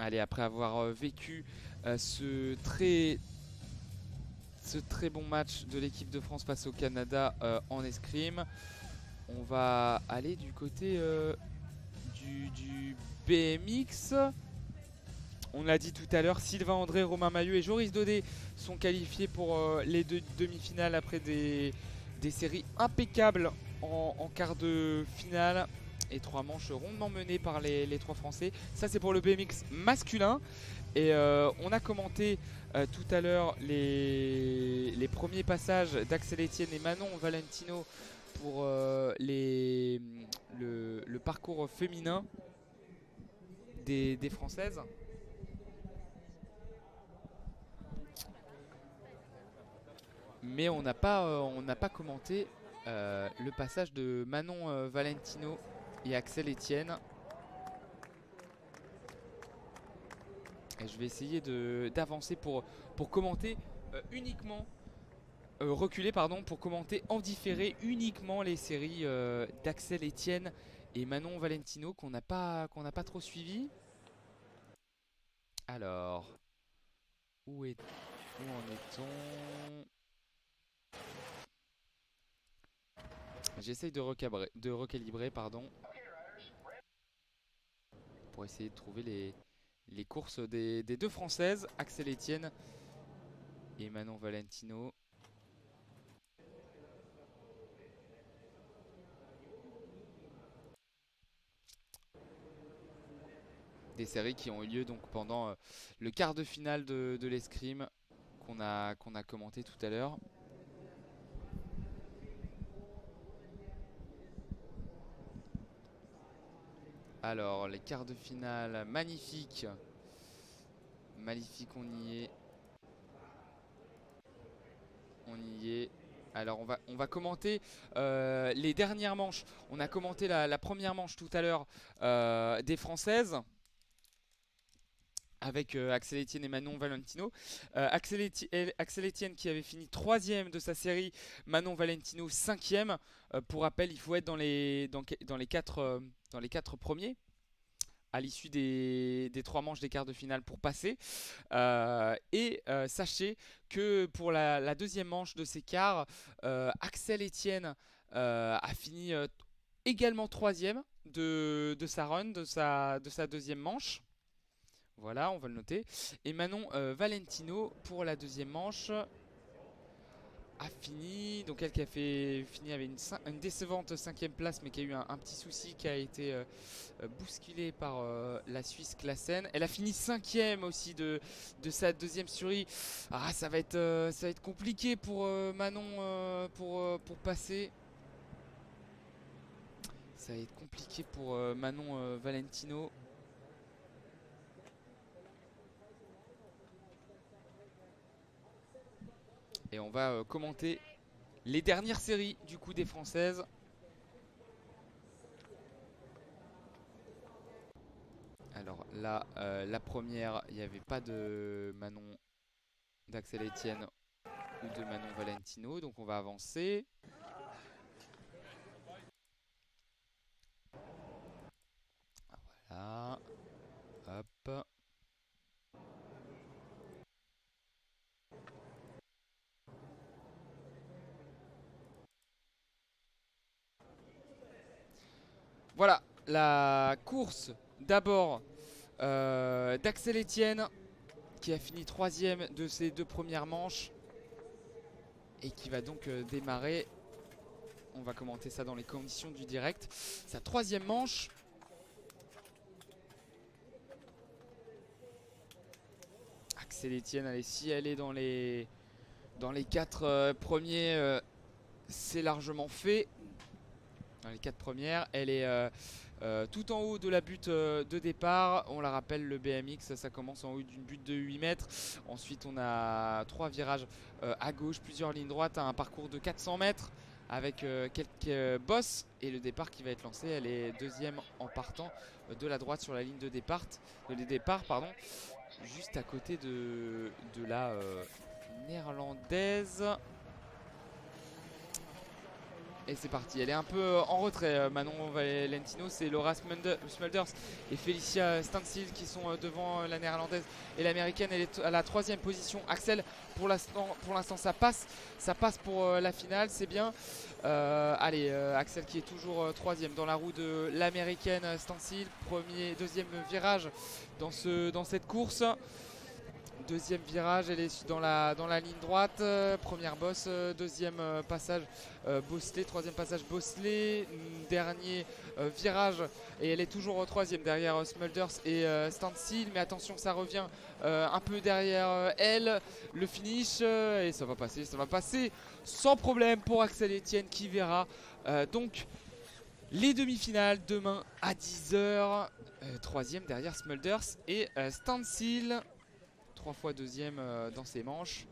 Allez, après avoir vécu ce très bon match de l'équipe de France face au Canada en escrime, on va aller du côté du BMX. On l'a dit tout à l'heure, Sylvain André, Romain Maillot et Joris Daudet sont qualifiés pour les deux demi-finales après des séries impeccables en quart de finale. Et 3 manches rondement menées par les 3 Français. Ça, c'est pour le BMX masculin. Et on a commenté tout à l'heure les premiers passages d'Axel Etienne et Manon Valentino pour le parcours féminin des Françaises. Mais on n'a pas commenté le passage de Manon Valentino et Axel Etienne. Et je vais essayer d'avancer pour commenter uniquement, reculer pardon, pour commenter en différé uniquement les séries d'Axel Etienne et Manon Valentino qu'on n'a pas trop suivi. Alors, où en est-on? J'essaye de recalibrer pardon, pour essayer de trouver les courses des deux Françaises, Axel Etienne et Manon Valentino. Des séries qui ont eu lieu donc pendant le quart de finale de l'escrime qu'on a commenté tout à l'heure. Alors, les quarts de finale, magnifique. Magnifique, on y est. On y est. Alors, on va commenter les dernières manches. On a commenté la première manche tout à l'heure des Françaises, avec Axel Etienne et Manon Valentino. Axel Etienne qui avait fini 3ème de sa série, Manon Valentino 5ème. Pour rappel, il faut être dans les 4 premiers à l'issue des 3 manches des quarts de finale pour passer. Sachez que pour la deuxième manche de ces quarts, Axel Etienne a fini également 3ème de sa run, de sa deuxième manche. Voilà, on va le noter. Et Manon Valentino, pour la deuxième manche, a fini. Donc elle qui a fini avec une décevante 5ème place, mais qui a eu un petit souci, qui a été bousculée par la Suisse Classen. Elle a fini 5ème aussi de sa deuxième série. Ah, ça va être compliqué pour Manon pour passer. Ça va être compliqué pour Manon Valentino. Et on va commenter les dernières séries du coup des Françaises. Alors là, la première, il n'y avait pas de Manon d'Axel Etienne ou de Manon Valentino, donc on va avancer. Voilà, hop. Voilà, la course d'abord d'Axel Etienne, qui a fini 3ème de ses 2 premières manches et qui va donc démarrer. On va commenter ça dans les conditions du direct. Sa 3ème manche. Axel Etienne, allez, si elle est dans les 4 premiers, c'est largement fait. Dans les 4 premières, elle est tout en haut de la butte de départ. On la rappelle, le BMX, ça commence en haut d'une butte de 8 mètres. Ensuite, on a 3 virages à gauche, plusieurs lignes droites, un parcours de 400 mètres avec quelques bosses. Et le départ qui va être lancé, elle est 2ème en partant de la droite sur la ligne de départ, pardon, juste à côté de la néerlandaise. Et c'est parti, elle est un peu en retrait, Manon Valentino. C'est Laura Smulders et Felicia Stansfield qui sont devant la néerlandaise et l'américaine. Elle est à la 3e position. Axel, pour l'instant ça passe pour la finale, c'est bien. Allez, Axel qui est toujours 3e dans la roue de l'américaine Stansfield. Deuxième virage dans cette course. Deuxième virage, elle est dans la ligne droite. Première bosse, deuxième passage Bosley, troisième passage Bosley. Dernier virage et elle est toujours au 3e derrière Smulders et Stansfield. Mais attention, ça revient un peu derrière elle. Le finish et ça va passer sans problème pour Axel Etienne qui verra donc les demi-finales demain à 10h. 3e derrière Smulders et Stansfield. 3 fois deuxième dans ses manches.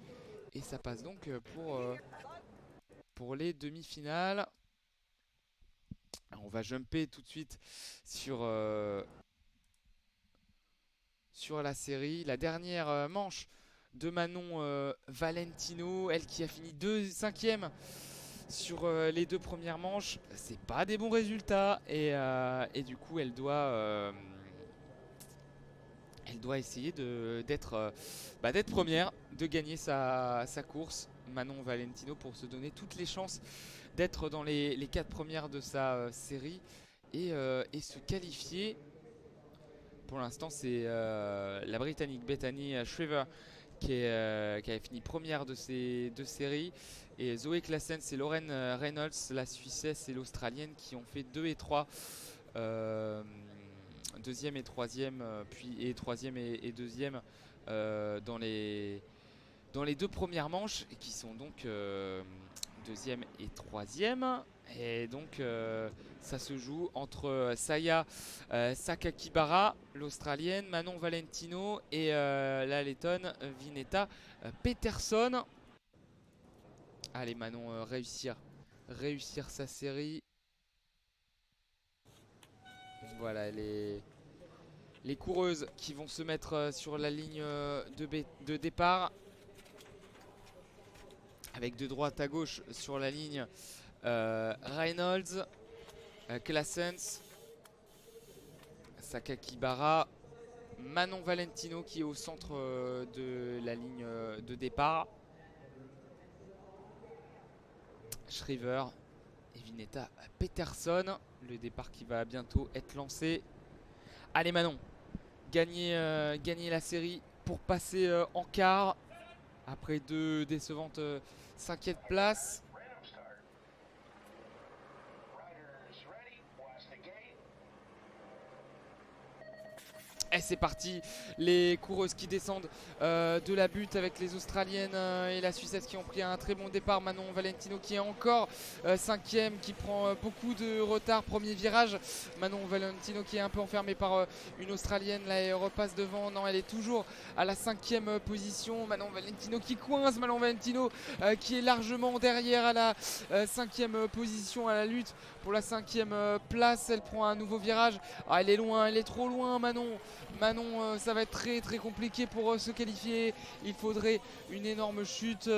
Et ça passe donc pour les demi-finales. On va jumper tout de suite sur la série. La dernière manche de Manon Valentino. Elle qui a fini 5e sur les 2 premières manches. C'est pas des bons résultats. Et du coup, elle doit essayer d'être première, de gagner sa course, Manon Valentino, pour se donner toutes les chances d'être dans les 4 premières de sa série et se qualifier. Pour l'instant, c'est la Britannique Bethany Shriver qui avait fini première de ces 2 séries. Et Zoé Claessens et Lauren Reynolds, la Suissesse et l'Australienne, qui ont fait 2 et 3. Deuxième et troisième, puis troisième et deuxième dans les 2 premières manches, qui sont donc deuxième et troisième. Et donc ça se joue entre Saya Sakakibara, l'Australienne, Manon Valentino et la Lettonne Vineta Peterson. Allez, Manon, réussir sa série. Voilà, les coureuses qui vont se mettre sur la ligne de départ. Avec de droite à gauche sur la ligne Reynolds, Claessens, Sakakibara, Manon Valentino qui est au centre de la ligne de départ. Shriver et Vineta Peterson. Le départ qui va bientôt être lancé. Allez Manon, gagner la série pour passer en quart. Après 2 décevantes 5e places. Et c'est parti, les coureuses qui descendent de la butte avec les Australiennes et la Suissesse qui ont pris un très bon départ. Manon Valentino qui est encore 5e, qui prend beaucoup de retard. Premier virage, Manon Valentino qui est un peu enfermée par une Australienne. Là, elle repasse devant. Non, elle est toujours à la 5e position. Manon Valentino qui coince. Manon Valentino qui est largement derrière à la 5e position, à la lutte pour la 5e place. Elle prend un nouveau virage. Ah, elle est loin, elle est trop loin, Manon. Ça va être très très compliqué pour se qualifier. Il faudrait une énorme chute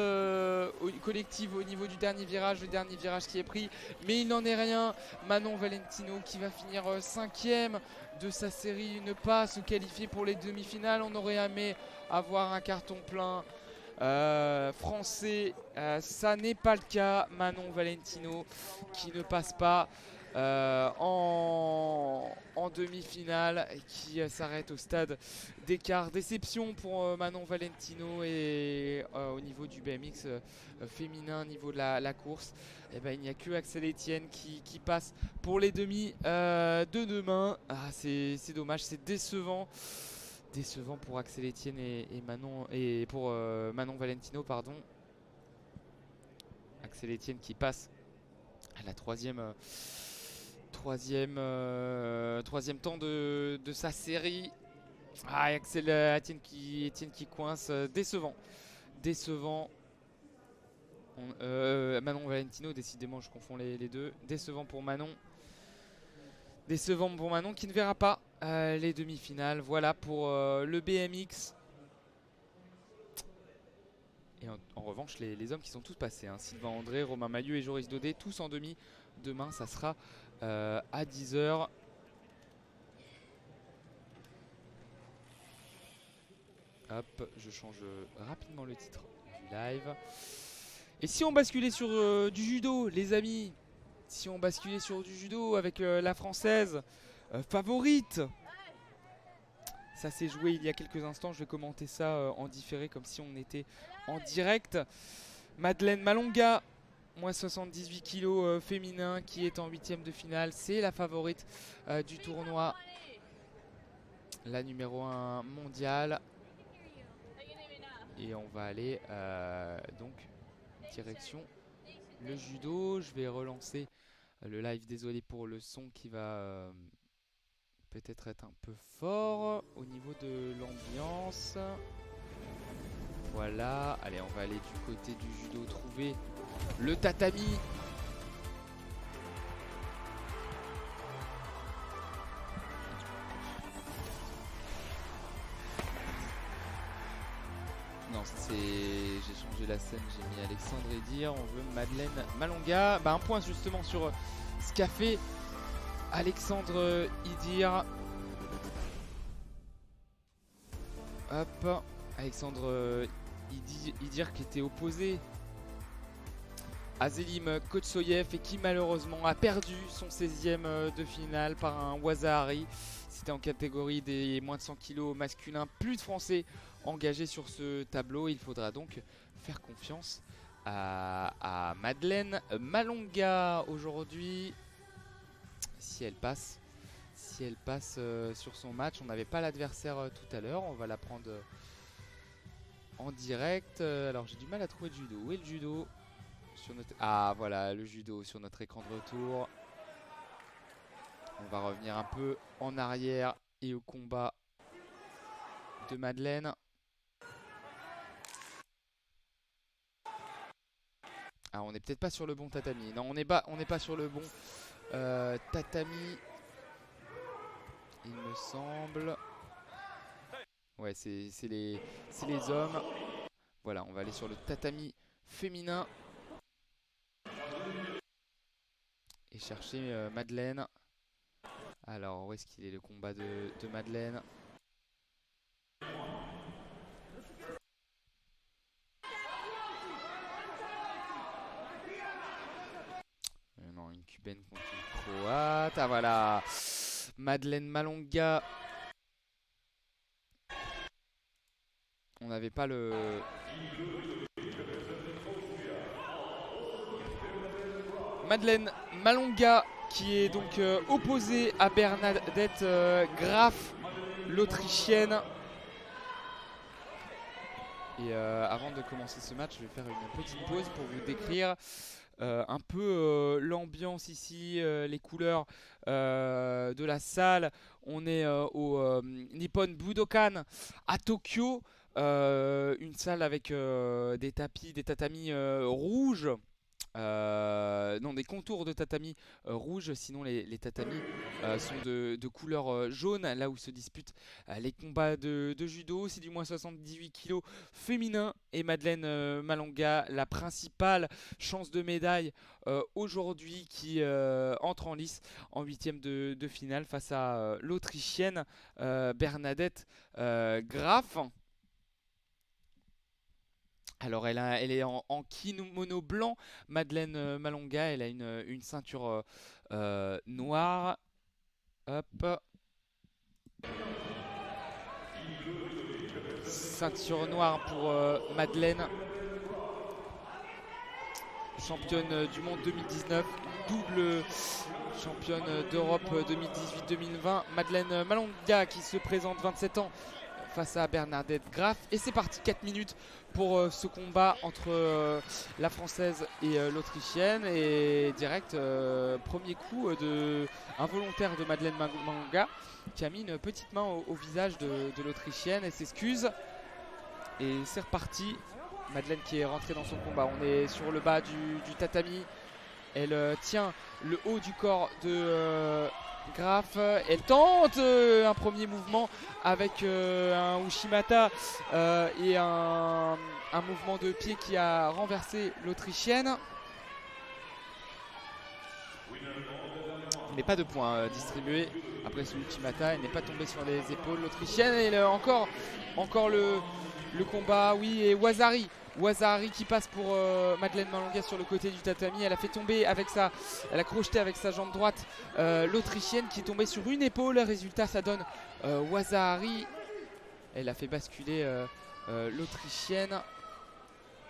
collective au niveau du dernier virage. Le dernier virage qui est pris, mais il n'en est rien. Manon Valentino qui va finir 5e de sa série, ne pas se qualifier pour les demi-finales. On aurait aimé avoir un carton plein français. Ça n'est pas le cas. Manon Valentino qui ne passe pas en demi-finale, qui s'arrête au stade d'écart. Déception pour Manon Valentino. Et au niveau du BMX féminin, au niveau de la course, eh ben, il n'y a que Axel Etienne qui passe pour les demi de demain. C'est dommage, c'est décevant pour Axel Etienne et Manon, et pour Manon Valentino, pardon. Axel Etienne qui passe à la troisième temps de sa série. Axel Etienne qui coince. Décevant. Manon Valentino, décidément je confonds les deux. Décevant pour Manon qui ne verra pas les demi-finales. Voilà pour le BMX. Et en revanche, les hommes qui sont tous passés, hein, Sylvain André, Romain Mailleux et Joris Daudet, tous en demi. Demain, ça sera à 10 h. Hop, je change rapidement le titre du live. Et si on basculait sur du judo, les amis? Si on basculait sur du judo avec la française favorite? Ça s'est joué il y a quelques instants, je vais commenter ça en différé comme si on était en direct. Madeleine Malonga, moins 78 kg féminin, qui est en 8e de finale. C'est la favorite du tournoi. La numéro 1 mondiale. Et on va aller donc direction le judo. Je vais relancer le live, désolé pour le son qui va peut-être être un peu fort au niveau de l'ambiance. Voilà, allez, on va aller du côté du judo, trouver le tatami. Non, c'est... j'ai changé la scène, j'ai mis Alexandre Edir, on veut Madeleine Malonga. Bah, un point justement sur ce qu'a fait Alexandre Edir. Hop, Alexandre Edir qui était opposé à Zelim Kotsoyev et qui malheureusement a perdu son 16e de finale par un Wazahari. C'était en catégorie des moins de 100 kg masculin. Plus de Français engagés sur ce tableau. Il faudra donc faire confiance à Madeleine Malonga aujourd'hui. Si elle passe sur son match. On n'avait pas l'adversaire tout à l'heure. On va la prendre en direct. Alors j'ai du mal à trouver le judo. Où est le judo sur notre... Ah voilà, le judo sur notre écran de retour. On va revenir un peu en arrière et au combat de Madeleine. Ah, on n'est peut-être pas sur le bon tatami. Non, on n'est pas sur le bon tatami. Il me semble. Ouais, c'est les hommes. Voilà, on va aller sur le tatami féminin. Et chercher Madeleine. Alors, où est-ce qu'il est le combat de Madeleine? Non, une cubaine contre une croate. Ah voilà, Madeleine Malonga. On n'avait pas le... Madeleine Malonga qui est donc opposée à Bernadette Graf, l'Autrichienne. Et avant de commencer ce match, je vais faire une petite pause pour vous décrire un peu l'ambiance ici, les couleurs de la salle. On est au Nippon Budokan à Tokyo. Une salle avec des tatamis rouges. Non, des contours de tatami rouges, sinon les tatamis sont de couleur jaune, là où se disputent les combats de judo. C'est du moins 78 kg féminin et Madeleine Malonga, la principale chance de médaille aujourd'hui, qui entre en lice en 8e de finale face à l'Autrichienne Bernadette Graf. Alors elle est en kimono blanc, Madeleine Malonga. Elle a une ceinture noire. Hop. Ceinture noire pour Madeleine. Championne du monde 2019, double championne d'Europe 2018-2020. Madeleine Malonga qui se présente, 27 ans, face à Bernadette Graf. Et c'est parti, 4 minutes pour ce combat entre la française et l'autrichienne. Et direct, premier coup involontaire de Madeleine Malonga qui a mis une petite main au visage de l'autrichienne. Elle s'excuse. Et c'est reparti. Madeleine qui est rentrée dans son combat. On est sur le bas du tatami. Elle tient le haut du corps de Graf. Elle tente un premier mouvement avec un Ushimata et un mouvement de pied qui a renversé l'Autrichienne. Mais pas de points distribués après ce Ushimata. Elle n'est pas tombée sur les épaules l'Autrichienne. Et encore le combat, oui, et Wazahari qui passe pour Madeleine Malonga sur le côté du tatami. Elle a fait tomber elle a crocheté avec sa jambe droite l'Autrichienne qui est tombée sur une épaule. Résultat, ça donne Wazahari. Elle a fait basculer l'Autrichienne.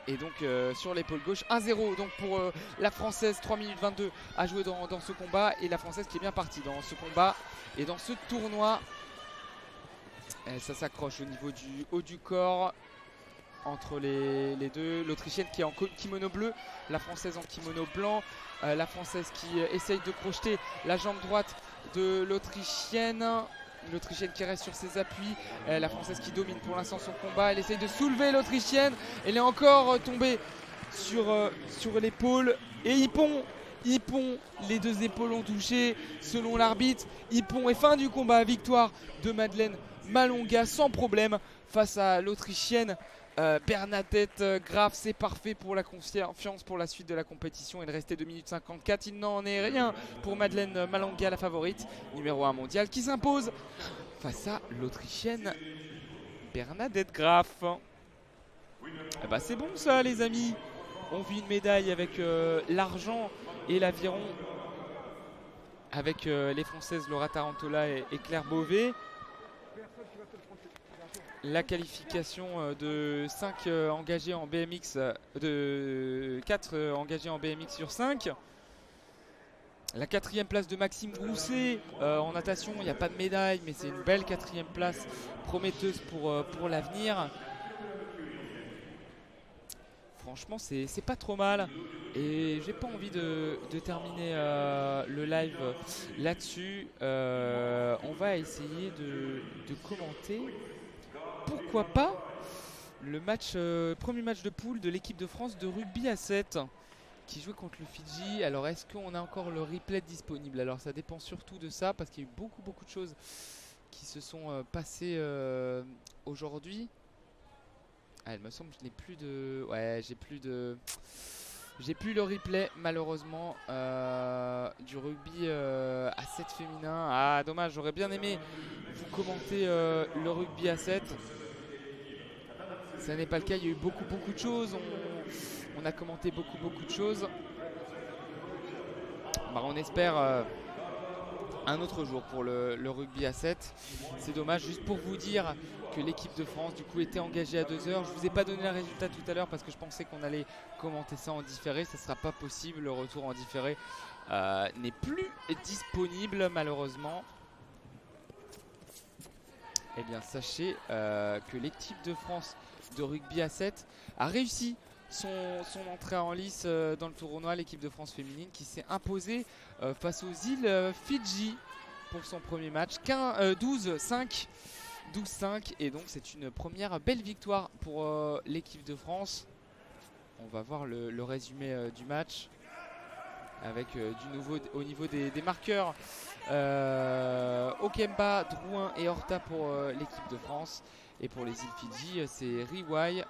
Et donc sur l'épaule gauche, 1-0 donc pour la Française, 3 minutes 22 à jouer dans ce combat. Et la Française qui est bien partie dans ce combat et dans ce tournoi. Et ça s'accroche au niveau du haut du corps entre les deux. L'Autrichienne qui est en kimono bleu, la Française en kimono blanc. La Française qui essaye de crocheter la jambe droite de l'Autrichienne. L'Autrichienne qui reste sur ses appuis. La Française qui domine pour l'instant son combat. Elle essaye de soulever l'Autrichienne. Elle est encore tombée sur l'épaule. Et Ippon, les deux épaules ont touché selon l'arbitre. Ippon est fin du combat. Victoire de Madeleine Malonga sans problème face à l'Autrichienne. Bernadette Graf, c'est parfait pour la confiance pour la suite de la compétition. Il restait 2 minutes 54, il n'en est rien pour Madeleine Malonga, la favorite, numéro 1 mondial, qui s'impose face à l'Autrichienne Bernadette Graf. Eh ben, c'est bon ça les amis, on vit une médaille avec l'argent et l'aviron avec les Françaises Laura Tarantola et Claire Beauvais. La qualification de 5 engagés en BMX, de 4 engagés en BMX sur 5. La 4e place de Maxime Grousset en natation. Il n'y a pas de médaille, mais c'est une belle 4e place prometteuse pour l'avenir. Franchement, c'est pas trop mal. Et j'ai pas envie de terminer le live là-dessus. On va essayer de commenter. Pourquoi pas le premier match de poule de l'équipe de France de rugby à 7 qui jouait contre le Fidji. Alors est-ce qu'on a encore le replay disponible? Alors ça dépend surtout de ça parce qu'il y a eu beaucoup de choses qui se sont passées aujourd'hui. Ah, il me semble que je n'ai plus de... Ouais, j'ai plus le replay malheureusement du rugby à 7 féminin. Ah dommage, j'aurais bien aimé vous commenter le rugby à 7. Ça n'est pas le cas, il y a eu beaucoup de choses. On a commenté beaucoup de choses. Bah, on espère un autre jour pour le rugby à 7. C'est dommage, juste pour vous dire que l'équipe de France du coup était engagée à 2 heures. Je vous ai pas donné le résultat tout à l'heure parce que je pensais qu'on allait commenter ça en différé. Ça sera pas possible, le retour en différé n'est plus disponible malheureusement. Eh bien sachez que l'équipe de France de rugby à 7 a réussi son entrée en lice dans le tournoi. L'équipe de France féminine qui s'est imposée face aux îles Fidji pour son premier match 12-5 et donc c'est une première belle victoire pour l'équipe de France. On va voir le résumé du match avec du nouveau au niveau des marqueurs. Okemba, Drouin et Horta pour l'équipe de France. Et pour les îles Fidji, c'est Riwai.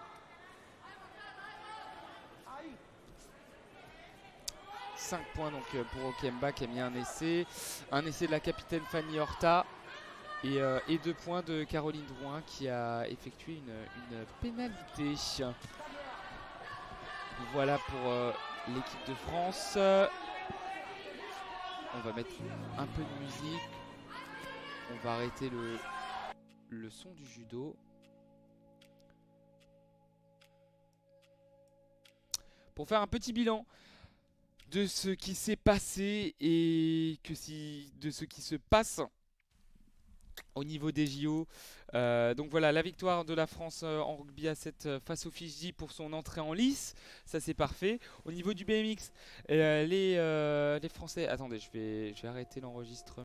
5 points donc pour Okemba qui a mis un essai. Un essai de la capitaine Fanny Horta. Et 2 points de Caroline Drouin qui a effectué une pénalité. Voilà pour l'équipe de France. On va mettre un peu de musique. On va arrêter le son du judo. Pour faire un petit bilan de ce qui s'est passé et de ce qui se passe au niveau des JO. Donc voilà, la victoire de la France en rugby à 7 face aux Fidji pour son entrée en lice. Ça c'est parfait. Au niveau du BMX, les Français... Attendez, je vais arrêter l'enregistrement.